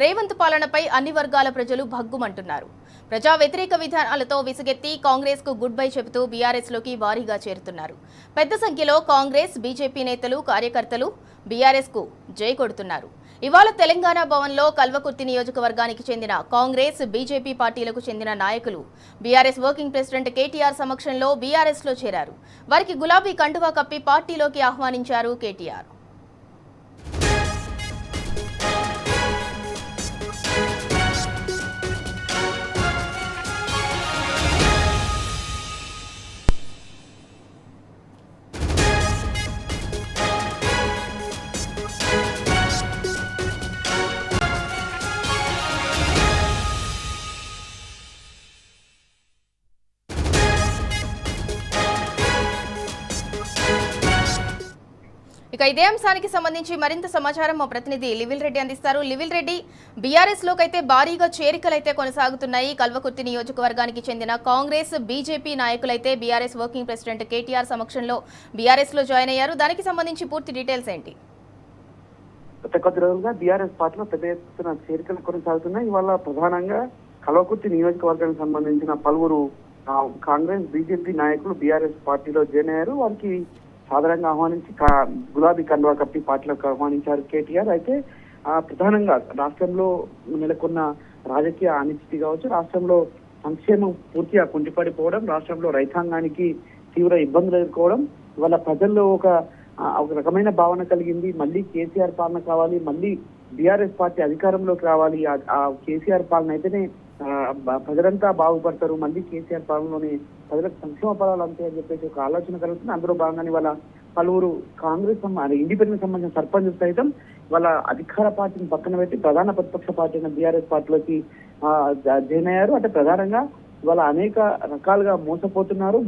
రేవంత్ పాలనపై అన్ని వర్గాల ప్రజలు భగ్గుమంటున్నారు. ప్రజా వ్యతిరేక విధానాలతో విసుగెత్తి కాంగ్రెస్ కు గుడ్ బై చెబుతూ బీఆర్ఎస్ లోకి భారీగా చేరుతున్నారు. పెద్ద సంఖ్యలో కాంగ్రెస్, బీజేపీ నేతలు, కార్యకర్తలు బీఆర్ఎస్ కు జై కొడుతున్నారు. ఇవాళ తెలంగాణ భవన్లో కల్వకుర్తి నియోజకవర్గానికి చెందిన కాంగ్రెస్, బీజేపీ పార్టీలకు చెందిన నాయకులు బీఆర్ఎస్ వర్కింగ్ ప్రెసిడెంట్ కేటీఆర్ సమక్షంలో బీఆర్ఎస్ లో చేరారు. వారికి గులాబీ కండువా కప్పి పార్టీలోకి ఆహ్వానించారు కేటీఆర్. ఇక ఇదే అంశానికి సంబంధించి మరింత సమాచారం మా ప్రతినిధి లివిల్ రెడ్డి అందిస్తారు. లివిల్ రెడ్డి, బీఆర్ఎస్ లోకైతే భారీగా చేరికలైతే కొనసాగుతున్నాయి. కల్వకుర్తి నియోజకవర్గానికి చెందిన కాంగ్రెస్, బీజేపీ నాయకులైతే బీఆర్ఎస్ వర్కింగ్ ప్రెసిడెంట్ కేటీఆర్ సమక్షంలో బీఆర్ఎస్ లో జాయిన్ అయ్యారు. దానికి సంబంధించి పూర్తి డీటెయిల్స్ ఏంటి? గత కొద్ది రోజులుగా బీఆర్ఎస్ పార్టీలో పెద్ద ఎత్తున చేరికలు కొనసాగుతున్నాయి. ఇవాళ ప్రధానంగా కల్వకుర్తి నియోజకవర్గానికి సంబంధించిన పలువురు కాంగ్రెస్, బీజేపీ నాయకులు బీఆర్ఎస్ పార్టీలో జాయిన్ అయ్యారు. వారికి సాధారణంగా ఆహ్వానించి గులాబీ కండువా కప్పి పార్టీలోకి ఆహ్వానించారు కేటీఆర్. అయితే ప్రధానంగా రాష్ట్రంలో నెలకొన్న రాజకీయ అనిశ్చితి కావచ్చు, రాష్ట్రంలో సంక్షేమం పూర్తిగా కుంటిపడిపోవడం, రాష్ట్రంలో రైతాంగానికి తీవ్ర ఇబ్బందులు ఎదుర్కోవడం, వాళ్ళ ప్రజల్లో ఒక రకమైన భావన కలిగింది. మళ్ళీ కేసీఆర్ పాలన కావాలి, మళ్ళీ బీఆర్ఎస్ పార్టీ అధికారంలోకి రావాలి, ఆ కేసీఆర్ పాలన అయితేనే ప్రజలంతా బాగుపడతారు, మళ్ళీ కేసీఆర్ పాలనలోని ప్రజలకు సంక్షేమ ఫలాలు అంతే అని చెప్పేసి ఒక ఆలోచన కలుగుతుంది. అందులో భాగంగానే వాళ్ళ పలువురు కాంగ్రెస్ ఇండిపెండెంట్ సంబంధించిన సర్పంచ్ సైతం వాళ్ళ అధికార పార్టీని పక్కన పెట్టి ప్రధాన ప్రతిపక్ష పార్టీ అయిన బీఆర్ఎస్ పార్టీలోకి జాయిన్ అయ్యారు. అంటే ప్రధానంగా వాళ్ళ అనేక రకాలుగా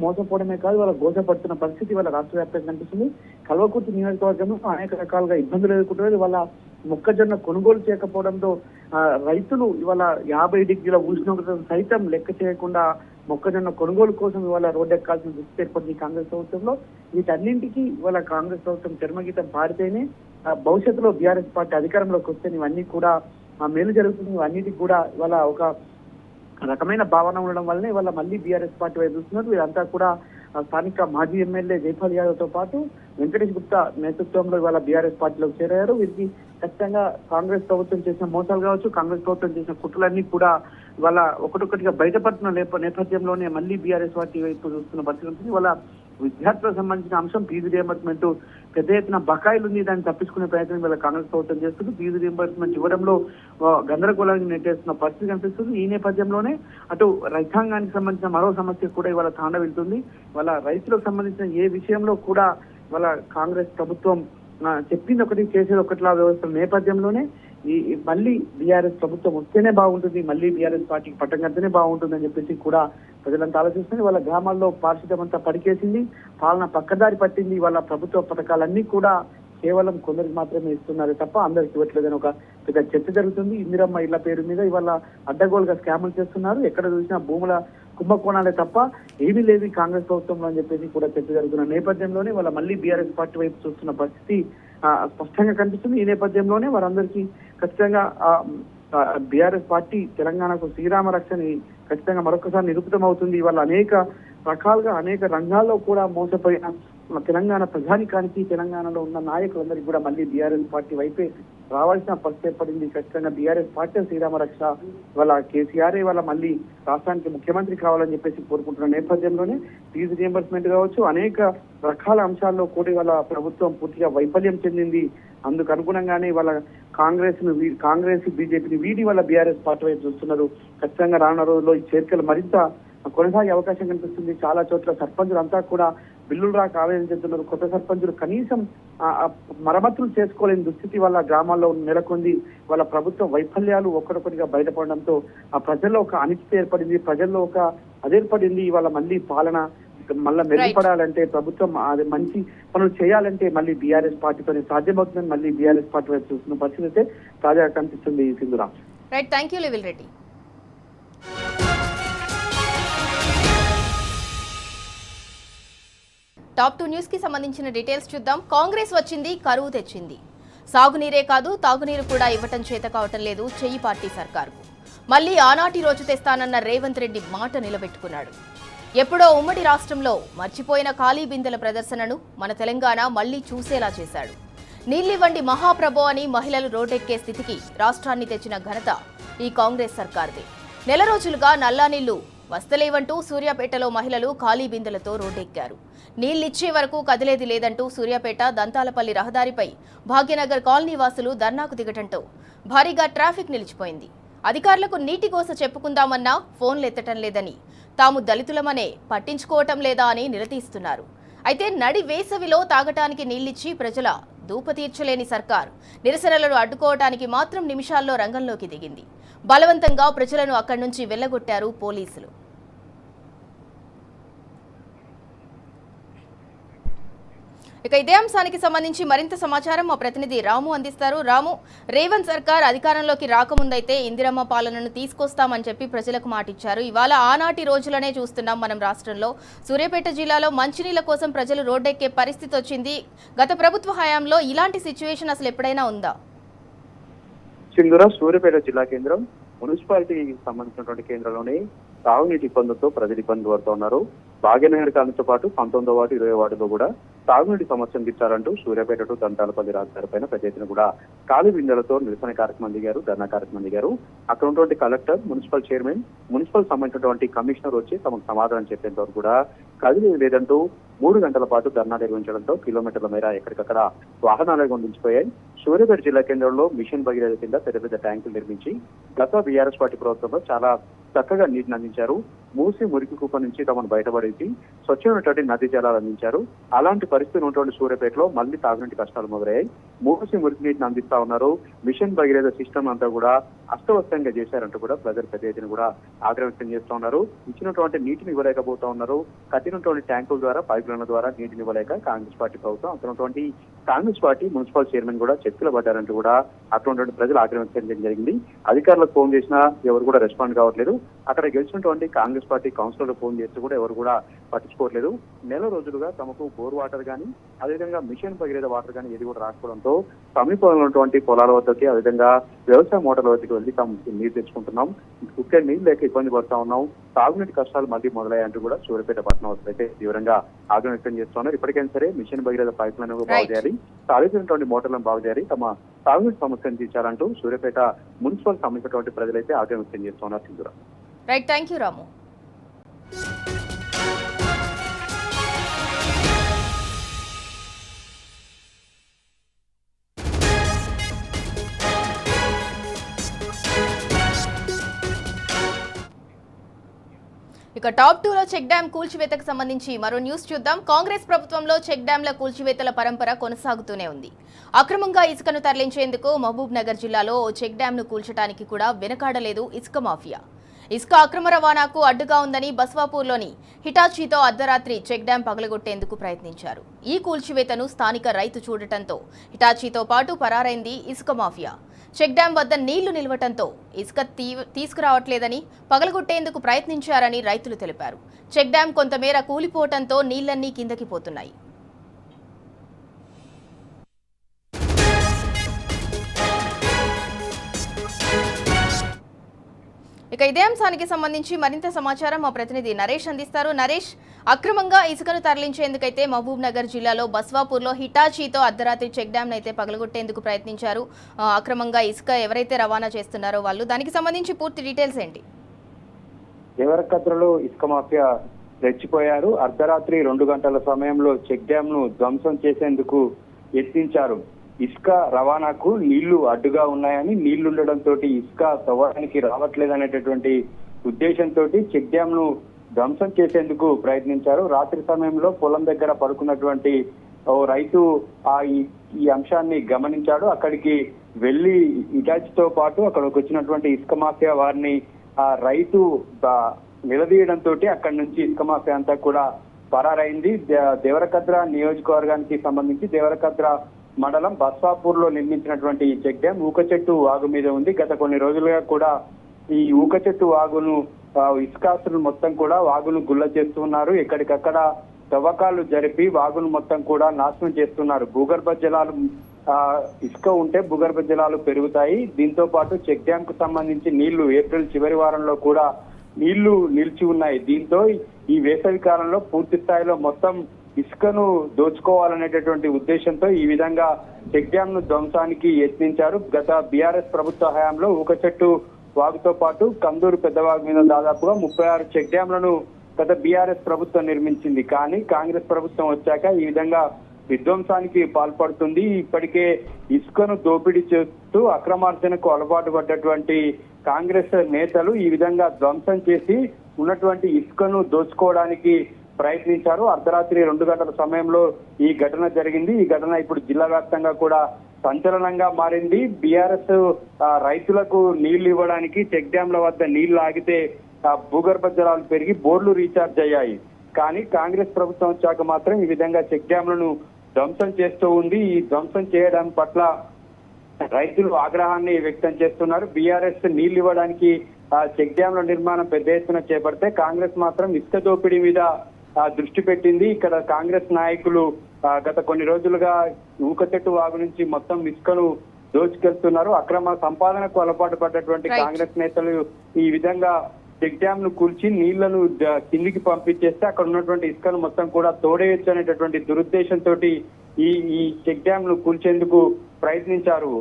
మోసపోవడమే కాదు, వాళ్ళ గోసపడుతున్న పరిస్థితి వాళ్ళ రాష్ట్ర వ్యాప్తంగా కనిపిస్తుంది. కల్వకుర్తి నియోజకవర్గంలో అనేక రకాలుగా ఇబ్బందులు ఎదుర్కొంటున్నారు. వాళ్ళ మొక్కజొన్న కొనుగోలు చేయకపోవడంతో రైతులు ఇవాళ 50 డిగ్రీల ఉష్ణోగ్రతను సైతం లెక్క చేయకుండా మొక్కజొన్న కొనుగోలు కోసం ఇవాళ రోడ్డు ఎక్కాల్సిన దుస్థితి ఏర్పడింది కాంగ్రెస్ ప్రభుత్వంలో. వీటన్నింటికి ఇవాళ కాంగ్రెస్ ప్రభుత్వం చర్మగీతం పాడితేనే భవిష్యత్తులో బీఆర్ఎస్ పార్టీ అధికారంలోకి వస్తే ఇవన్నీ కూడా మేలు జరుగుతుంది. ఇవన్నిటికి కూడా ఇవాళ ఒక రకమైన భావన ఉండడం వల్లనే ఇవాళ మళ్ళీ బీఆర్ఎస్ పార్టీ వైపు చూస్తున్నారు. వీరంతా కూడా స్థానిక మాజీ ఎమ్మెల్యే జైపాల్ యాదవ్ తో పాటు వెంకటేష్ గుప్తా నేతృత్వంలో ఇవాళ బీఆర్ఎస్ పార్టీలోకి చేరారు. వీరికి ఖచ్చితంగా కాంగ్రెస్ ప్రభుత్వం చేసిన మోసాలు కావచ్చు, కాంగ్రెస్ ప్రభుత్వం చేసిన కుట్రలన్నీ కూడా ఇవాళ ఒకటొక్కటిగా బయటపడుతున్న నేపథ్యంలోనే మళ్ళీ బీఆర్ఎస్ పార్టీ వైపు చూస్తున్న పరిస్థితి ఉంటుంది. ఇవాళ విద్యార్థులకు సంబంధించిన అంశం ఫీజు రియంబర్స్మెంట్ పెద్ద ఎత్తున బకాయిలు ఉంది, దాన్ని తప్పించుకునే ప్రయత్నం ఇవాళ కాంగ్రెస్ ప్రభుత్వం చేస్తుంది. ఫీజు రియంబర్స్మెంట్ ఇవ్వడంలో గందరగోళానికి నెట్టేస్తున్న పరిస్థితి కనిపిస్తుంది. ఈ నేపథ్యంలోనే అటు రైతాంగానికి సంబంధించిన మరో సమస్య కూడా ఇవాళ తాండ వెళ్తుంది. ఇవాళ రైతులకు సంబంధించిన ఏ విషయంలో కూడా ఇవాళ కాంగ్రెస్ ప్రభుత్వం చెప్పింది ఒకటి, చేసేది ఒకటిలా వ్యవస్థ నేపథ్యంలోనే ఈ మళ్ళీ బీఆర్ఎస్ ప్రభుత్వం వస్తేనే బాగుంటుంది, మళ్ళీ బీఆర్ఎస్ పార్టీకి పట్టం కడితేనే బాగుంటుంది అని చెప్పేసి కూడా ప్రజలంతా ఆలోచిస్తుంది. వాళ్ళ గ్రామాల్లో పారిశుద్ధ్యం అంతా పడికేసింది, పాలన పక్కదారి పట్టింది. వాళ్ళ ప్రభుత్వ పథకాలన్నీ కూడా కేవలం కొందరికి మాత్రమే ఇస్తున్నారు తప్ప అందరికి ఇవ్వట్లేదని ఒక పెద్ద చర్చ జరుగుతుంది. ఇందిరమ్మ ఇళ్ల పేరు మీద ఇవాళ అడ్డగోలుగా స్కాములు చేస్తున్నారు, ఎక్కడ చూసినా భూముల కుంభకోణాలే తప్ప ఏమీ లేదు కాంగ్రెస్ ప్రభుత్వంలో అని చెప్పేసి కూడా చర్చ జరుగుతున్న నేపథ్యంలోనే వాళ్ళ మళ్ళీ బీఆర్ఎస్ పార్టీ వైపు చూస్తున్న పరిస్థితి స్పష్టంగా కనిపిస్తుంది. ఈ నేపథ్యంలోనే వారందరికీ ఖచ్చితంగా బీఆర్ఎస్ పార్టీ తెలంగాణకు శ్రీరామ రక్షని ఖచ్చితంగా మరొకసారి నిరూపితం అవుతుంది. వాళ్ళ అనేక రకాలుగా అనేక రంగాల్లో కూడా మోసపోయిన తెలంగాణ ప్రజానికానికి, తెలంగాణలో ఉన్న నాయకులందరికీ కూడా మళ్ళీ బీఆర్ఎస్ పార్టీ వైపే రావాల్సిన పరిస్థితి ఏర్పడింది. ఖచ్చితంగా బీఆర్ఎస్ పార్టీ శ్రీరామ రక్ష వాళ్ళ కేసీఆర్ వాళ్ళ మళ్ళీ రాష్ట్రానికి ముఖ్యమంత్రి కావాలని చెప్పేసి కోరుకుంటున్న నేపథ్యంలోనే ఫీజు రియంబర్స్మెంట్ కావచ్చు, అనేక రకాల అంశాల్లో కూడా వాళ్ళ ప్రభుత్వం పూర్తిగా వైఫల్యం చెందింది. అందుకు అనుగుణంగానే వాళ్ళ కాంగ్రెస్ బీజేపీని వీడి వాళ్ళ బీఆర్ఎస్ పార్టీ వైపు చూస్తున్నారు. ఖచ్చితంగా రానున్న రోజుల్లో ఈ చేరికలు మరింత కొనసాగే అవకాశం కనిపిస్తుంది. చాలా చోట్ల సర్పంచులు అంతా కూడా బిల్లులు రాక ఆవేదన చెందుతున్నారు. కొత్త సర్పంచులు కనీసం మరమ్మతులు చేసుకోలేని దుస్థితి వాళ్ళ గ్రామాల్లో నెలకొంది. వాళ్ళ ప్రభుత్వ వైఫల్యాలు ఒక్కడొక్కటిగా బయటపడడంతో ఆ ప్రజల్లో ఒక అనిశ్చితి ఏర్పడింది, ప్రజల్లో ఒక అదేర్పడింది. వాళ్ళ మళ్ళీ పాలన మళ్ళీ మెరుగుపడాలంటే, ప్రభుత్వం అది మంచి పనులు చేయాలంటే మళ్ళీ బీఆర్ఎస్ పార్టీతో సాధ్యమవుతుందని మళ్ళీ బీఆర్ఎస్ పార్టీ వైపు చూస్తున్న పరిస్థితి అయితే తాజాగా కనిపిస్తుంది. సింధురా. రైట్, థ్యాంక్ యూ లివిల్ రెడ్డి. టాప్ 2 న్యూస్ కి సంబంధించిన డీటెయిల్స్ చూద్దాం. కాంగ్రెస్ వచ్చింది, కరువు తెచ్చింది. సాగునీరే కాదు తాగునీరు కూడా ఇవ్వటం చేత కావటం లేదు చెయ్యి పార్టీ సర్కారుకు. మళ్లీ ఆనాటి రోజు తెస్తానన్న రేవంత్ రెడ్డి మాట నిలబెట్టుకున్నాడు. ఎప్పుడో ఉమ్మడి రాష్ట్రంలో మర్చిపోయిన ఖాళీ బిందెల ప్రదర్శనను మన తెలంగాణ మళ్లీ చూసేలా చేశాడు. నీళ్లివ్వండి మహాప్రభో అని మహిళలు రోడ్డెక్కే స్థితికి రాష్ట్రాన్ని తెచ్చిన ఘనత ఈ కాంగ్రెస్ సర్కార్దే. నెల రోజులుగా నల్లా నీళ్లు వస్తలేవంటూ సూర్యాపేటలో మహిళలు ఖాళీ బిందెలతో రోడ్డెక్కారు. నీళ్లిచ్చే వరకు కదిలేది లేదంటూ సూర్యాపేట దంతాలపల్లి రహదారిపై భాగ్యనగర్ కాలనీ వాసులు ధర్నాకు దిగటంతో భారీగా ట్రాఫిక్ నిలిచిపోయింది. అధికారులకు నీటి కోస చెప్పుకుందామన్నా ఫోన్లు ఎత్తటం లేదని, తాము దళితులమనే పట్టించుకోవటం లేదా అని నిలదీస్తున్నారు. అయితే నడి వేసవిలో తాగటానికి నీళ్లిచ్చి ప్రజల దూప తీర్చలేని సర్కార్ నిరసనలను అడ్డుకోవటానికి మాత్రం నిమిషాల్లో రంగంలోకి దిగింది. బలవంతంగా ప్రజలను అక్కడి నుంచి వెళ్లగొట్టారు పోలీసులు. ఇక ఇదే అంశానికి సంబంధించి మరింత సమాచారం మా ప్రతినిధి రాము అందిస్తారు. రాము, రేవంత్ సర్కార్ అధికారంలోకి రాకముందైతే ఇందిరమ్మ పాలనను తీసుకొస్తామని చెప్పి ప్రజలకు మాటిచ్చారు. ఇవాళ ఆనాటి రోజులనే చూస్తున్నాం మనం రాష్ట్రంలో. సూర్యాపేట జిల్లాలో మంచినీళ్ల కోసం ప్రజలు రోడ్డెక్కే పరిస్థితి వచ్చింది. గత ప్రభుత్వ హయాంలో ఇలాంటి సిచ్యువేషన్ అసలు ఎప్పుడైనా ఉందా? సింధూరా, సూర్యాపేట జిల్లా కేంద్రం మున్సిపాలిటీకి సంబంధించినటువంటి కేంద్రంలోని తాగునీటి ఇబ్బందులతో ప్రజలు ఇబ్బంది పడుతున్నారు. భాగ్యనగర్ కాలనీతో పాటు 19వ వార్డు 20వ వార్డులో కూడా తాగునీటి సమస్యను తీర్చాలంటూ సూర్యాపేట టు దంతాలపల్లి రహదారి పైన పెద్ద ఎత్తున కూడా ఖాళీ బిందెలతో నిరసన కార్యక్రమం దిగారు, ధర్నా కార్యక్రమం దిగారు. అక్కడ ఉన్నటువంటి కలెక్టర్, మున్సిపల్ చైర్మన్, మున్సిపల్ సంబంధించినటువంటి కమిషనర్ వచ్చి తమకు సమాధానం చెప్పేంత వరకు కూడా కదిలే లేదంటూ 3 గంటల పాటు ధర్నా నిర్వహించడంతో కిలోమీటర్ల మేర ఎక్కడికక్కడ వాహనాలు గుండిచిపోయాయి. సూర్యాపేట జిల్లా కేంద్రంలో మిషన్ భగీరథ కింద పెద్ద పెద్ద ట్యాంకులు నిర్మించి గత బీఆర్ఎస్ పార్టీ ప్రభుత్వంలో చాలా చక్కగా నీటిని అందించారు. మూసి మురికి కూప నుంచి తమను బయటపడేసి స్వచ్ఛమైనటువంటి నదీ జలాలు అందించారు. అలాంటి పరిస్థితి ఉన్నటువంటి సూర్యాపేటలో మళ్లీ తాగునీటి కష్టాలు మొదలయ్యాయి. మూసి మురికి నీటిని అందిస్తా ఉన్నారు. మిషన్ భగీరథ సిస్టమ్ అంతా కూడా అస్తవ్యస్తంగా చేశారంటూ కూడా ప్రజలు పెద్ద ఎత్తున కూడా ఆగ్రహం వ్యక్తం చేస్తూ ఉన్నారు. ఇచ్చినటువంటి నీటిని ఇవ్వలేకపోతా ఉన్నారు. కట్టినటువంటి ట్యాంకుల ద్వారా, పైపులైన్ల ద్వారా నీటిని ఇవ్వలేక కాంగ్రెస్ పార్టీ ప్రభుత్వం, అక్కడ కాంగ్రెస్ పార్టీ మున్సిపల్ చైర్మన్ కూడా చర్చలు పడ్డారంటూ కూడా అక్కడ ఉన్నటువంటి ప్రజలు ఆగ్రహం వ్యక్తం చేయడం జరిగింది. అధికారులకు ఫోన్ చేసినా ఎవరు కూడా రెస్పాండ్ కావట్లేదు. అక్కడ గెలిచినటువంటి కాంగ్రెస్ పార్టీ కౌన్సిలర్లు ఫోన్ చేస్తే కూడా ఎవరు కూడా పట్టించుకోవట్లేదు. నెల రోజులుగా తమకు బోర్ వాటర్ కానీ, అదేవిధంగా మిషన్ భగీరథ వాటర్ కానీ ఏది కూడా రాకపోవడంతో సమీపంలో ఉన్నటువంటి పొలాల వద్దకి, అదేవిధంగా వ్యవసాయ మోటార్ల వద్దకి వెళ్ళి తాము నీరు తెచ్చుకుంటున్నాం. ఇక్కడ నీళ్ళు లేక ఇబ్బంది పడుతా ఉన్నాం. తాగునీటి కష్టాలు మళ్లీ మొదలయ్యంటూ కూడా సూర్యాపేట పట్టణం అయితే తీవ్రంగా ఆగ్రహం వ్యక్తం చేస్తున్నారు. ఇప్పటికైనా సరే మిషన్ భగీరథ పైప్ లైన్ బాగు చేయాలి, తాగుతున్నటువంటి మోటార్లను బాగు చేయాలి, తమ తాగునీటి సమస్యను తీర్చాలంటూ సూర్యాపేట మున్సిపల్ సంబంధించినటువంటి ప్రజలైతే ఆగ్రహం వ్యక్తం చేస్తున్నారు. సింధూరా, రైట్, థ్యాంక్ యూ రాము. ఇక టాప్ 2లో చెక్ డ్యాం కూల్చివేతకు సంబంధించి మరో న్యూస్ చూద్దాం. కాంగ్రెస్ ప్రభుత్వంలో చెక్ డ్యాంల కూల్చివేతల పరంపర కొనసాగుతూనే ఉంది. అక్రమంగా ఇసుకను తరలించేందుకు మహబూబ్ నగర్ జిల్లాలో ఓ చెక్ డ్యాంను కూల్చడానికి కూడా వెనకాడలేదు ఇసుక మాఫియా. ఇసుక అక్రమ రవాణాకు అడ్డుగా ఉందని బస్వాపూర్లోని హిటాచీతో అర్ధరాత్రి చెక్ డ్యాం పగలగొట్టేందుకు ప్రయత్నించారు. ఈ కూల్చివేతను స్థానిక రైతు చూడటంతో హిటాచీతో పాటు పరారైంది ఇసుక మాఫియా. చెక్ డ్యాం వద్ద నీళ్లు నిలవటంతో ఇసుక తీసుకురావట్లేదని, పగలగొట్టేందుకు ప్రయత్నించారని రైతులు తెలిపారు. చెక్ డ్యాం కొంతమేర కూలిపోవటంతో నీళ్లన్నీ కిందకి పోతున్నాయి. ఇక ఇదే అంశానికి సంబంధించి మరింత సమాచారం మా ప్రతినిధి నరేష్ అందిస్తారు. నరేష్, అక్రమంగా ఇసుకను తరలించేందుకైతే మహబూబ్ నగర్ జిల్లాలో బస్వాపూర్లో హిటాచీతో అర్ధరాత్రి చెక్ డ్యామ్ అయితే పగలగొట్టేందుకు ప్రయత్నించారు. అక్రమంగా ఇసుక ఎవరైతే రవాణా చేస్తున్నారో వాళ్ళు, దానికి సంబంధించి పూర్తి డీటెయిల్స్ ఏంటి? దేవరకద్రలో ఇసుక మాఫియా రెచ్చిపోయారు. అర్ధరాత్రి 2 గంటల సమయంలో చెక్ డ్యామ్ ను ధ్వంసం చేసేందుకు యత్నించారు. ఇసుక రవాణాకు నీళ్లు అడ్డుగా ఉన్నాయని, నీళ్లుండడంతో ఇసుక తవ్వడానికి రావట్లేదనేటటువంటి ఉద్దేశంతో చెక్ డ్యామ్ ను ధ్వంసం చేసేందుకు ప్రయత్నించారు. రాత్రి సమయంలో పొలం దగ్గర పడుకున్నటువంటి ఓ రైతు ఈ అంశాన్ని గమనించాడు. అక్కడికి వెళ్లి ఇటాచితో పాటు అక్కడికి వచ్చినటువంటి ఇసుక మాఫియా వారిని ఆ రైతు నిలదీయడంతో అక్కడి నుంచి ఇసుక మాఫియా అంతా కూడా పరారైంది. దేవరకద్ర నియోజకవర్గానికి సంబంధించి దేవరకద్ర మండలం బస్వాపూర్ లో నిర్మించినటువంటి ఈ చెక్ డ్యాం ఊకచెట్టు వాగు మీద ఉంది. గత కొన్ని రోజులుగా కూడా ఈ ఊకచెట్టు వాగును ఇసుకాసులు మొత్తం కూడా వాగును గుల్ల చేస్తున్నారు. ఎక్కడికక్కడ తవ్వకాలు జరిపి వాగును మొత్తం కూడా నాశనం చేస్తున్నారు. భూగర్భ జలాలు ఇసుక ఉంటే భూగర్భ జలాలు పెరుగుతాయి. దీంతో పాటు చెక్ డ్యామ్ కు సంబంధించి నీళ్లు ఏప్రిల్ చివరి వారంలో కూడా నీళ్లు నిలిచి ఉన్నాయి. దీంతో ఈ వేసవి కాలంలో పూర్తి స్థాయిలో మొత్తం ఇసుకను దోచుకోవాలనేటటువంటి ఉద్దేశంతో ఈ విధంగా చెక్ డ్యామ్ ను ధ్వంసానికి యత్నించారు. గత బీఆర్ఎస్ ప్రభుత్వ హయాంలో ఊకచెట్టు వాగుతో పాటు కందూరు పెద్దవాగు మీద దాదాపుగా 36 చెక్ డ్యాంలను గత బీఆర్ఎస్ ప్రభుత్వం నిర్మించింది. కానీ కాంగ్రెస్ ప్రభుత్వం వచ్చాక ఈ విధంగా విధ్వంసానికి పాల్పడుతుంది. ఇప్పటికే ఇసుకను దోపిడీ చేస్తూ అక్రమార్జనకు అలవాటు పడ్డటువంటి కాంగ్రెస్ నేతలు ఈ విధంగా ధ్వంసం చేసి ఉన్నటువంటి ఇసుకను దోచుకోవడానికి ప్రయత్నించారు. అర్ధరాత్రి 2 గంటల సమయంలో ఈ ఘటన జరిగింది. ఈ ఘటన ఇప్పుడు జిల్లా వ్యాప్తంగా కూడా సంచలనంగా మారింది. బీఆర్ఎస్ రైతులకు నీళ్లు ఇవ్వడానికి చెక్ డ్యాంల వద్ద నీళ్లు ఆగితే భూగర్భ జలాలు పెరిగి బోర్లు రీఛార్జ్ అయ్యాయి. కానీ కాంగ్రెస్ ప్రభుత్వం వచ్చాక మాత్రం ఈ విధంగా చెక్ డ్యాంలను ధ్వంసం చేస్తూ ఉంది. ఈ ధ్వంసం చేయడం పట్ల రైతులు ఆగ్రహాన్ని వ్యక్తం చేస్తున్నారు. బీఆర్ఎస్ నీళ్లు ఇవ్వడానికి చెక్ డ్యాంల నిర్మాణం పెద్ద ఎత్తున చేపడితే కాంగ్రెస్ మాత్రం ఇసుక దోపిడీ మీద దృష్టి పెట్టింది. ఇక్కడ కాంగ్రెస్ నాయకులు గత కొన్ని రోజులుగా ఊకచెట్టు వాగు నుంచి మొత్తం ఇసుకను దోచుకెళ్తున్నారు. అక్రమ సంపాదనకు అలవాటు పడ్డటువంటి కాంగ్రెస్ నేతలు ఈ విధంగా చెక్ డ్యామ్ ను కూల్చి నీళ్లను కిందికి పంపించేస్తే అక్కడ ఉన్నటువంటి ఇసుకను మొత్తం కూడా తోడేయొచ్చు అనేటటువంటి దురుద్దేశంతో ఈ చెక్ డ్యామ్ ను కూల్చేందుకు ప్రయత్నించారు.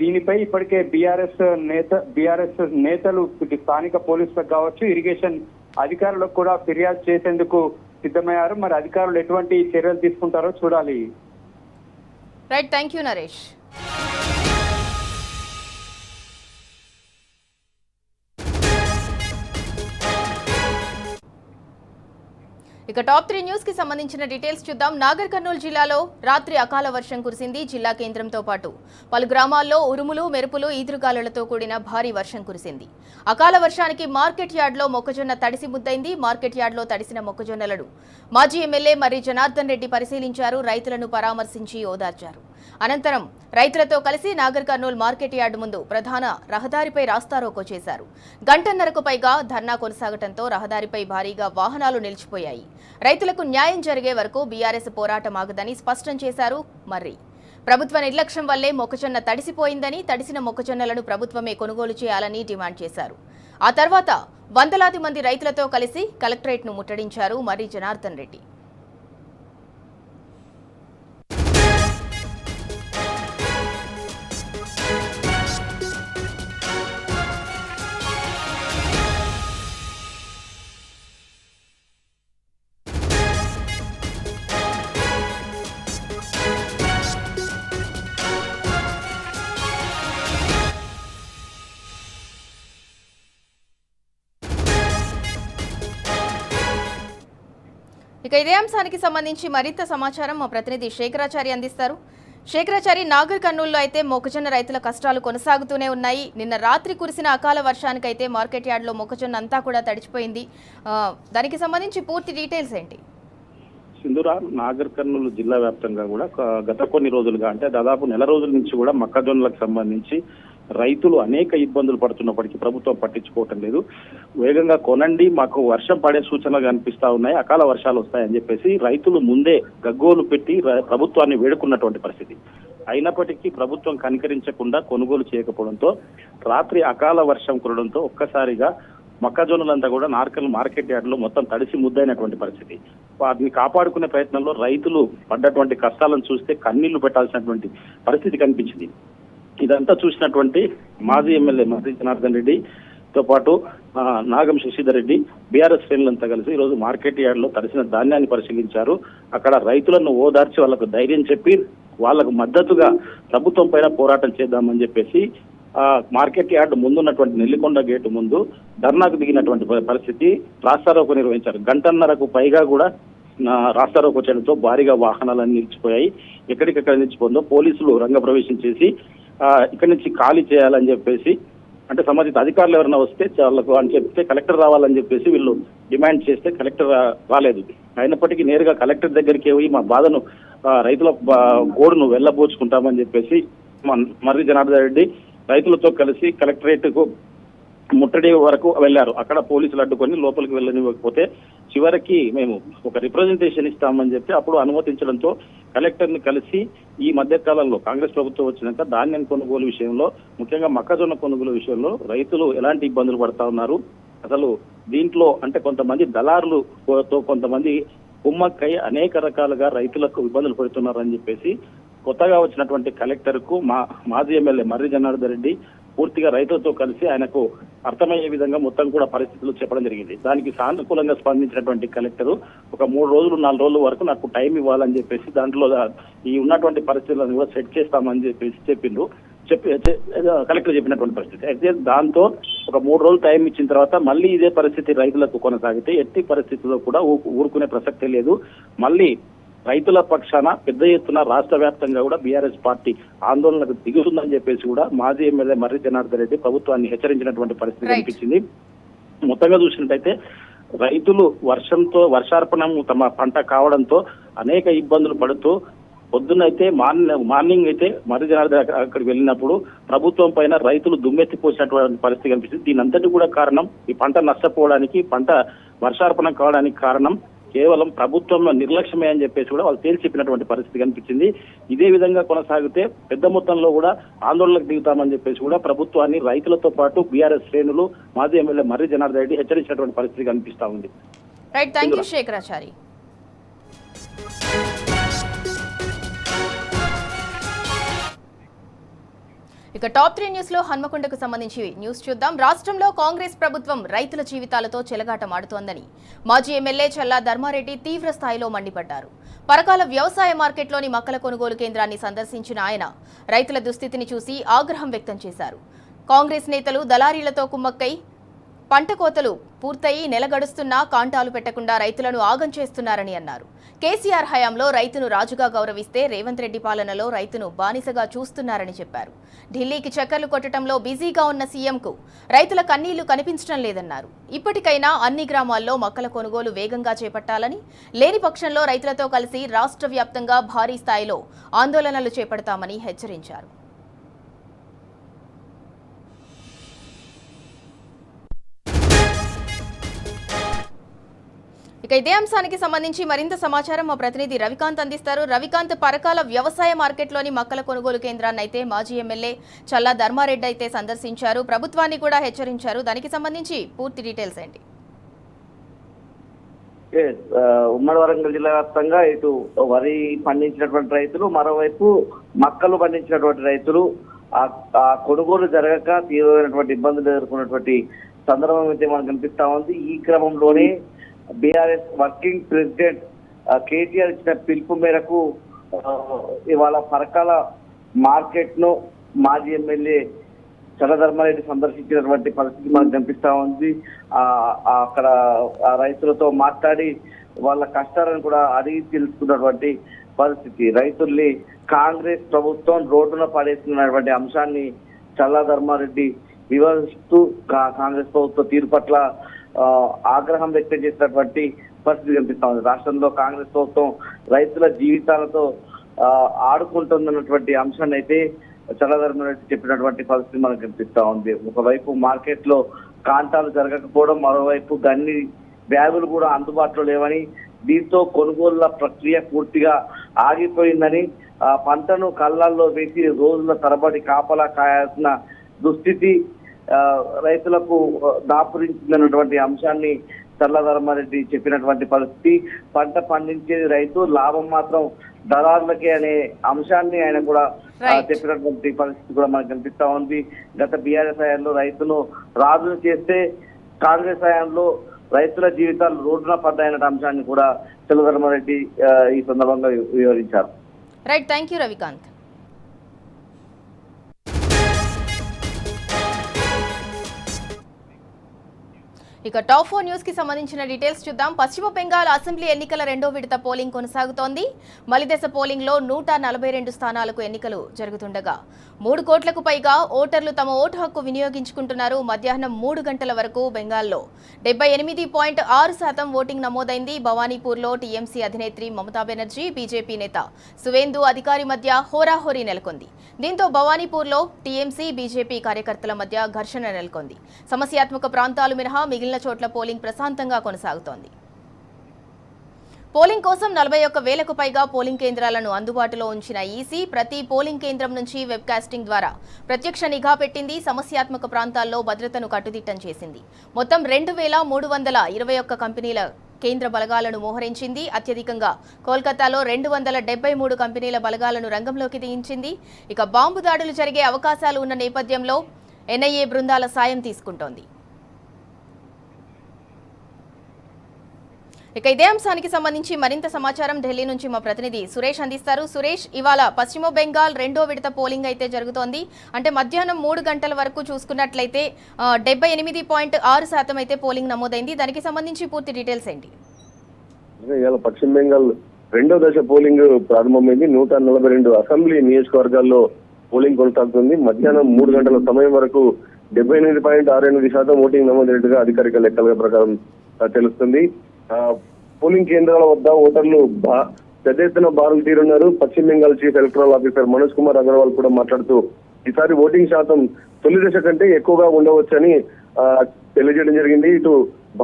దీనిపై ఇప్పటికే బీఆర్ఎస్ నేతలు స్థానిక పోలీసులకు కావచ్చు, ఇరిగేషన్ అధికారులకు కూడా ఫిర్యాదు చేసేందుకు సిద్ధమయ్యారు. మరి అధికారులు ఎటువంటి చర్యలు తీసుకుంటారో చూడాలి. Right, thank you Naresh. ఇక టాప్ 3 న్యూస్ కి సంబంధించిన డీటెయిల్స్ చూద్దాం. నాగర్ కర్నూలు జిల్లాలో రాత్రి అకాల వర్షం కురిసింది. జిల్లా కేంద్రంతో పాటు పలు గ్రామాల్లో ఉరుములు, మెరుపులు, ఈదురుగాలులతో కూడిన భారీ వర్షం కురిసింది. అకాల వర్షానికి మార్కెట్ యార్డ్లో మొక్కజొన్న తడిసి ముద్దైంది. మార్కెట్ యార్డ్లో తడిసిన మొక్కజొన్నలను మాజీ ఎమ్మెల్యే మర్రి జనార్దన్ రెడ్డి పరిశీలించారు. రైతులను పరామర్శించి ఓదార్చారు. అనంతరం రైతులతో కలిసి నాగర్ కర్నూలు మార్కెట్ యార్డు ముందు ప్రధాన రహదారిపై రాస్తారోకో చేశారు. గంటన్నరకు పైగా ధర్నా కొనసాగడంతో రహదారిపై భారీగా వాహనాలు నిలిచిపోయాయి. రైతులకు న్యాయం జరిగే వరకు బీఆర్ఎస్ పోరాటం ఆగదని స్పష్టం చేశారు మర్రి. ప్రభుత్వ నిర్లక్ష్యం వల్లే మొక్కజొన్న తడిసిపోయిందని, తడిసిన మొక్కజొన్నలను ప్రభుత్వమే కొనుగోలు చేయాలని డిమాండ్ చేశారు. ఆ తర్వాత వందలాది మంది రైతులతో కలిసి కలెక్టరేట్ను ముట్టడించారు మర్రి జనార్దన్ రెడ్డి. ఇక ఇదే అంశానికి సంబంధించి మరింత సమాచారం మా ప్రతినిధి శేఖరాచారి అందిస్తారు. శేఖరాచారి, నాగర్ కర్నూలులో అయితే మొక్కజొన్న రైతుల కష్టాలు కొనసాగుతూనే ఉన్నాయి. నిన్న రాత్రి కురిసిన అకాల వర్షానికైతే మార్కెట్ యార్డ్లో మొక్కజొన్న అంతా కూడా తడిచిపోయింది. దానికి సంబంధించి పూర్తి డీటెయిల్స్ ఏంటి? సింధూరా, నాగర్ కర్నూలు జిల్లా వ్యాప్తంగా కూడా గత కొన్ని రోజులుగా అంటే దాదాపు నెల రోజుల నుంచి కూడా మొక్కజొన్నలకు సంబంధించి రైతులు అనేక ఇబ్బందులు పడుతున్నప్పటికీ ప్రభుత్వం పట్టించుకోవటం లేదు. వేగంగా కొనండి, మాకు వర్షం పడే సూచనలు కనిపిస్తా ఉన్నాయి, అకాల వర్షాలు వస్తాయని చెప్పేసి రైతులు ముందే గగ్గోలు పెట్టి ప్రభుత్వాన్ని వేడుకున్నటువంటి పరిస్థితి. అయినప్పటికీ ప్రభుత్వం కనికరించకుండా కొనుగోలు చేయకపోవడంతో రాత్రి అకాల వర్షం కురడంతో ఒక్కసారిగా మొక్కజొన్నలంతా కూడా నార్కల్ మార్కెట్ యార్డ్ లో మొత్తం తడిసి ముద్దైనటువంటి పరిస్థితి. వాటిని కాపాడుకునే ప్రయత్నంలో రైతులు పడ్డటువంటి కష్టాలను చూస్తే కన్నీళ్లు పెట్టాల్సినటువంటి పరిస్థితి కనిపించింది. ఇదంతా చూసినటువంటి మాజీ ఎమ్మెల్యే మర్రి జనార్దన్ రెడ్డితో పాటు నాగం శశిధర్ రెడ్డి బీఆర్ఎస్ శ్రేణులంతా కలిసి ఈ రోజు మార్కెట్ యార్డ్ లో తడిసిన ధాన్యాన్ని పరిశీలించారు. అక్కడ రైతులను ఓదార్చి వాళ్ళకు ధైర్యం చెప్పి వాళ్లకు మద్దతుగా ప్రభుత్వం పైన పోరాటం చేద్దామని చెప్పేసి మార్కెట్ యార్డ్ ముందున్నటువంటి నెల్లికొండ గేటు ముందు ధర్నాకు దిగినటువంటి పరిస్థితి. రాస్తారోకో నిర్వహించారు. గంటన్నరకు పైగా కూడా రాస్తారోకో చేయడంతో భారీగా వాహనాలన్నీ నిలిచిపోయాయి. ఎక్కడికెక్కడ నిలిచిపోయిందో పోలీసులు రంగప్రవేశం చేసి ఇక్కడి నుంచి ఖాళీ చేయాలని చెప్పేసి, అంటే సంబంధిత అధికారులు ఎవరైనా వస్తే వాళ్ళకు అని చెప్తే కలెక్టర్ రావాలని చెప్పేసి వీళ్ళు డిమాండ్ చేస్తే కలెక్టర్ రాలేదు. అయినప్పటికీ నేరుగా కలెక్టర్ దగ్గరికి పోయి మా బాధను రైతుల గోడును వెళ్ళబోచుకుంటామని చెప్పేసి మర్రి జనార్దన్ రెడ్డి రైతులతో కలిసి కలెక్టరేట్ కు ముట్టడి వరకు వెళ్లారు. అక్కడ పోలీసులు అడ్డుకొని లోపలికి వెళ్ళనివ్వకపోతే చివరికి మేము ఒక రిప్రజెంటేషన్ ఇస్తామని చెప్పి అప్పుడు అనుమతించడంతో కలెక్టర్ ని కలిసి ఈ మధ్య కాలంలో కాంగ్రెస్ ప్రభుత్వం వచ్చినాక ధాన్యం కొనుగోలు విషయంలో, ముఖ్యంగా మొక్కజొన్న కొనుగోలు విషయంలో రైతులు ఎలాంటి ఇబ్బందులు పడతా ఉన్నారు, అసలు దీంట్లో అంటే కొంతమంది దళారులతో కొంతమంది కుమ్మక్కై అనేక రకాలుగా రైతులకు ఇబ్బందులు పడుతున్నారని చెప్పేసి కొత్తగా వచ్చినటువంటి కలెక్టర్ కు మాజీ ఎమ్మెల్యే మర్రి జనార్దన్ రెడ్డి పూర్తిగా రైతులతో కలిసి ఆయనకు అర్థమయ్యే విధంగా మొత్తం కూడా పరిస్థితులు చెప్పడం జరిగింది. దానికి సానుకూలంగా స్పందించినటువంటి కలెక్టర్ ఒక 3 రోజులు 4 రోజుల వరకు నాకు టైం ఇవ్వాలని చెప్పేసి దాంట్లో ఈ ఉన్నటువంటి పరిస్థితులను కూడా సెట్ చేస్తామని చెప్పేసి కలెక్టర్ చెప్పినటువంటి పరిస్థితి. అయితే దాంతో ఒక 3 రోజులు టైం ఇచ్చిన తర్వాత మళ్ళీ ఇదే పరిస్థితి రైతులకు కొనసాగితే ఎట్టి పరిస్థితుల్లో కూడా ఊరుకునే ప్రసక్తే లేదు. మళ్ళీ రైతుల పక్షాన పెద్ద ఎత్తున రాష్ట్ర వ్యాప్తంగా కూడా బీఆర్ఎస్ పార్టీ ఆందోళనకు దిగుతుందని చెప్పేసి కూడా మాజీ ఎమ్మెల్యే మర్రి జనార్దన్ రెడ్డి ప్రభుత్వాన్ని హెచ్చరించినటువంటి పరిస్థితి కనిపించింది. మొత్తంగా చూసినట్టయితే రైతులు వర్షార్పణం తమ పంట కావడంతో అనేక ఇబ్బందులు పడుతూ పొద్దున్నైతే మార్నింగ్ అయితే మర్రి జనార్దన్ అక్కడికి వెళ్ళినప్పుడు ప్రభుత్వం పైన రైతులు దుమ్మెత్తిపోసినటువంటి పరిస్థితి కనిపిస్తుంది. దీని అంతటి కూడా కారణం ఈ పంట నష్టపోవడానికి, పంట వర్షార్పణం కావడానికి కారణం కేవలం ప్రభుత్వం నిర్లక్ష్యమే అని చెప్పేసి కూడా వాళ్ళు తేల్చి చెప్పినటువంటి పరిస్థితి కనిపించింది. ఇదే విధంగా కొనసాగితే పెద్ద మొత్తంలో కూడా ఆందోళనకు దిగుతామని చెప్పేసి కూడా ప్రభుత్వాన్ని రైతులతో పాటు బీఆర్ఎస్ శ్రేణులు మాజీ ఎమ్మెల్యే మర్రి జనార్దన్ రెడ్డి హెచ్చరించినటువంటి పరిస్థితి కనిపిస్తా ఉంది. Right, thank you Shekharachari. ఇక టాప్ 3 న్యూస్ లో హన్మకొండకు సంబంధించి న్యూస్ చూద్దాం. రాష్ట్రంలో కాంగ్రెస్ ప్రభుత్వం రైతుల జీవితాలతో చెలగాటమాడుతోందని మాజీ ఎమ్మెల్యే చల్లా ధర్మారెడ్డి తీవ్ర స్థాయిలో మండిపడ్డారు. పరకాల వ్యవసాయ మార్కెట్లోని మొక్కల కొనుగోలు కేంద్రాన్ని సందర్శించిన ఆయన రైతుల దుస్థితిని చూసి ఆగ్రహం వ్యక్తం చేశారు. కాంగ్రెస్ నేతలు దళారీలతో కుమ్మక్కై పంట కోతలు పూర్తయి నెల గడుస్తున్నా కాంటాలు పెట్టకుండా రైతులను ఆగం చేస్తున్నారని అన్నారు. కేసీఆర్ హయాంలో రైతును రాజుగా గౌరవిస్తే రేవంత్ రెడ్డి పాలనలో రైతును బానిసగా చూస్తున్నారని చెప్పారు. ఢిల్లీకి చక్కర్లు కొట్టడంలో బిజీగా ఉన్న సీఎంకు రైతుల కన్నీళ్లు కనిపించడం లేదన్నారు. ఇప్పటికైనా అన్ని గ్రామాల్లో మొక్కల కొనుగోలు వేగంగా చేపట్టాలని, లేని పక్షంలో రైతులతో కలిసి రాష్ట్ర వ్యాప్తంగా భారీ స్థాయిలో ఆందోళనలు చేపడతామని హెచ్చరించారు. ఇక ఇదే అంశానికి సంబంధించి మరింత సమాచారం మా ప్రతినిధి రవికాంత్ అందిస్తారు. రవికాంత్, పరకాల వ్యవసాయ మార్కెట్లోని మొక్కల కొనుగోలు కేంద్రాన్ని అయితే మాజీ ఎమ్మెల్యే చల్లా ధర్మారెడ్డి అయితే సందర్శించారు, ప్రభుత్వాన్ని కూడా హెచ్చరించారు. దానికి సంబంధించి పూర్తి డీటెయిల్స్ ఏంటి? ఉమ్మడి వరంగల్ జిల్లా వ్యాప్తంగా ఇటు వరి పండించినటువంటి రైతులు, మరోవైపు మక్కలు పండించినటువంటి రైతులు ఆ కొనుగోలు జరగక తీవ్రమైనటువంటి ఇబ్బందులు ఎదుర్కొన్నటువంటి సందర్భం అయితే మనకు కనిపిస్తా ఉంది. ఈ క్రమంలోనే బీఆర్ఎస్ వర్కింగ్ ప్రెసిడెంట్ కేటీఆర్ ఇచ్చిన పిలుపు మేరకు ఇవాళ పరకాల మార్కెట్ ను మాజీ ఎమ్మెల్యే చల్లా ధర్మారెడ్డి సందర్శించినటువంటి పరిస్థితి మనకు కనిపిస్తా ఉంది. అక్కడ ఆ రైతులతో మాట్లాడి వాళ్ళ కష్టాలను కూడా అడిగి తెలుసుకున్నటువంటి పరిస్థితి. రైతుల్ని కాంగ్రెస్ ప్రభుత్వం రోడ్డున పడేస్తున్నటువంటి అంశాన్ని చల్లా ధర్మారెడ్డి వివరిస్తూ కాంగ్రెస్ ప్రభుత్వ తీరు పట్ల ఆగ్రహం వ్యక్తం చేసినటువంటి పరిస్థితి కనిపిస్తా ఉంది. రాష్ట్రంలో కాంగ్రెస్ ప్రభుత్వం రైతుల జీవితాలతో ఆడుకుంటున్నటువంటి అంశాన్ని అయితే చల్లా ధర్మారెడ్డి చెప్పినటువంటి పరిస్థితి మనకు కనిపిస్తా ఉంది. ఒకవైపు మార్కెట్ లో కాంటాలు జరగకపోవడం, మరోవైపు గన్ని బ్యాగులు కూడా అందుబాటులో లేవని, దీంతో కొనుగోళ్ల ప్రక్రియ పూర్తిగా ఆగిపోయిందని, పంటను కళ్ళల్లో వేసి రోజుల తరబడి కాపలా కాయాల్సిన దుస్థితి రైతులకు దాపురించిందన్నటువంటి అంశాన్ని చల్లా ధర్మారెడ్డి చెప్పినటువంటి పరిస్థితి. పంట పండించేది రైతు, లాభం మాత్రం దళారులకే అనే అంశాన్ని ఆయన కూడా చెప్పినటువంటి పరిస్థితి కూడా మనకు కనిపిస్తా ఉంది. గత బీఆర్ఎస్ హయాంలో రైతును రాజును చేస్తే కాంగ్రెస్ హయాంలో రైతుల జీవితాలు రోడ్డున పడ్డాయన్న అంశాన్ని కూడా చల్లా ధర్మారెడ్డి ఈ సందర్భంగా వివరించారు. Right, thank you Ravikanth. ఇక టాప్ 4 న్యూస్ కి సంబంధించిన డీటెయిల్స్ చూద్దాం. పశ్చిమ బెంగాల్ అసెంబ్లీ ఎన్నికల రెండో విడత పోలింగ్ కొనసాగుతోంది. మలిదశ పోలింగ్ లో 142 స్థానాలకు ఎన్నికలు జరుగుతుండగా 3 కోట్లకు పైగా ఓటర్లు తమ ఓటు హక్కు వినియోగించుకుంటున్నారు. మధ్యాహ్నం 3 గంటల వరకు బెంగాల్లో 78.6% ఓటింగ్ నమోదైంది. భవానీపూర్లో టీఎంసీ అధినేత్రి మమతా బెనర్జీ, బీజేపీ నేత సువేందు అధికారి మధ్య హోరాహోరీ నెలకొంది. దీంతో భవానీపూర్లో టీఎంసీ, బీజేపీ కార్యకర్తల మధ్య ఘర్షణ నెలకొంది. సమస్యాత్మక ప్రాంతాలు మినహా మిగిలిన చోట్ల పోలింగ్ ప్రశాంతంగా కొనసాగుతోంది. పోలింగ్ కోసం 41,000కు పైగా పోలింగ్ కేంద్రాలను అందుబాటులో ఉంచిన ఈసీ ప్రతి పోలింగ్ కేంద్రం నుంచి వెబ్కాస్టింగ్ ద్వారా ప్రత్యక్ష నిఘా పెట్టింది. సమస్యాత్మక ప్రాంతాల్లో భద్రతను కట్టుదిట్టం చేసింది. మొత్తం 2,321 కంపెనీల కేంద్ర బలగాలను మోహరించింది. అత్యధికంగా కోల్కతాలో 273 కంపెనీల బలగాలను రంగంలోకి దించింది. ఇక బాంబు దాడులు జరిగే అవకాశాలు ఉన్న నేపథ్యంలో ఎన్ఐఏ బృందాల సాయం తీసుకుంటోంది. ఇక ఇదే అంశానికి సంబంధించి మరింత సమాచారం ఢిల్లీ నుంచి మా ప్రతినిధి సురేష్ అందిస్తారు. సురేష్, ఇవాళ పశ్చిమ బెంగాల్ రెండో విడత పోలింగ్ అయితే జరుగుతోంది. అంటే మధ్యాహ్నం 3 గంటల వరకు చూసుకున్నట్లయితే 78.6% అయితే పోలింగ్ నమోదైంది. దానికి సంబంధించి పూర్తి డీటెయిల్స్ ఏంటి? ఇవాళ పశ్చిమ బెంగాల్ రెండో దశ పోలింగ్ ప్రారంభమైంది. 142 అసెంబ్లీ నియోజకవర్గాల్లో పోలింగ్ కొనసాగుతుంది. మధ్యాహ్నం 3 గంటల సమయం వరకు 78.68% ఓటింగ్ నమోదైనట్టుగా అధికారిక లెక్కల ప్రకారం తెలుస్తుంది. పోలింగ్ కేంద్రాల వద్ద ఓటర్లు పెద్ద ఎత్తున బారులు తీరున్నారు. పశ్చిమ Bengal chief electoral officer Manoj Kumar Agarwal కూడా మాట్లాడుతూ ఈసారి ఓటింగ్ శాతం తొలి దశ కంటే ఎక్కువగా ఉండవచ్చని తెలియజేయడం జరిగింది. ఇటు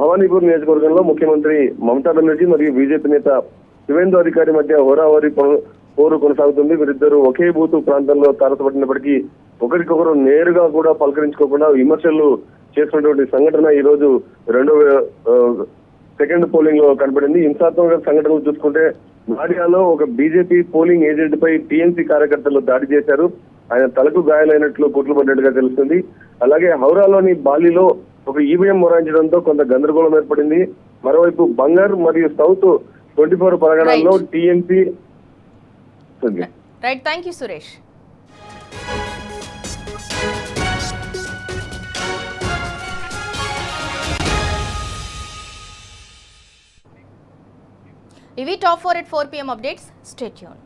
భవానీపూర్ నియోజకవర్గంలో ముఖ్యమంత్రి మమతా బెనర్జీ మరియు బీజేపీ నేత సువేందు అధికారి మధ్య హోరాహోరీ పోరు కొనసాగుతుంది. వీరిద్దరూ ఒకే బూత్ ప్రాంతంలో తారసపడినప్పటికీ ఒకరికొకరు నేరుగా కూడా పలకరించుకోకుండా విమర్శలు చేస్తున్నటువంటి సంఘటన ఈ రోజు సెకండ్ పోలింగ్ లో కనపడింది. హింసాత్మక సంఘటనలు చూసుకుంటే నాడియాలో ఒక బీజేపీ పోలింగ్ ఏజెంట్ పై టీఎంసీ కార్యకర్తలు దాడి చేశారు. ఆయన తలకు గాయాలైనట్లు గుట్లు పడినట్టుగా తెలుస్తుంది. అలాగే హౌరాలోని బాలిలో ఒక ఈవీఎం మొరాయించడంతో కొంత గందరగోళం ఏర్పడింది. మరోవైపు బంగర్ మరియు సౌత్ 24 పరగణాల్లో TMC. Right, thank you Suresh. ఇవి top 4 at 4 PM updates. Stay tune.